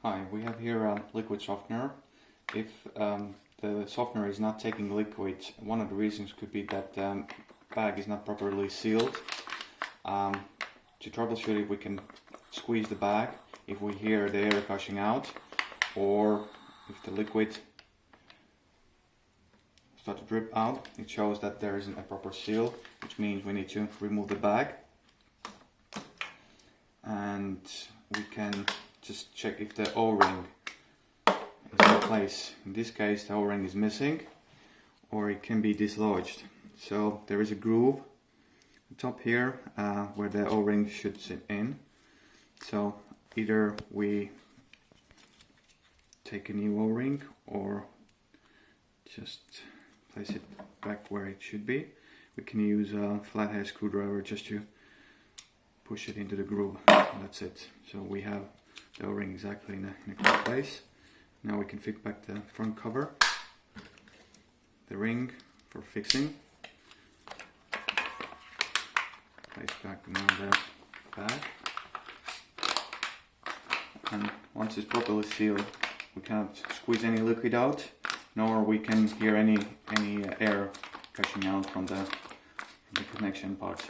Hi, we have here a liquid softener. If the softener is not taking liquid, one of the reasons could be that the bag is not properly sealed. To troubleshoot it, we can squeeze the bag if we hear the air gushing out, or if the liquid starts to drip out, it shows that there isn't a proper seal, which means we need to remove the bag. And we can just check if the O-ring is in place. In this case, the O-ring is missing, or it can be dislodged. So there is a groove on top here where the O-ring should sit in. So either we take a new O-ring or just place it back where it should be. We can use a flathead screwdriver just to push it into the groove. And that's it. So we have the O-ring exactly in a correct place. Now we can fit back the front cover, the ring for fixing, place back now the bag, and once it's properly sealed, we cannot squeeze any liquid out, nor we can hear any air gushing out from the connection part.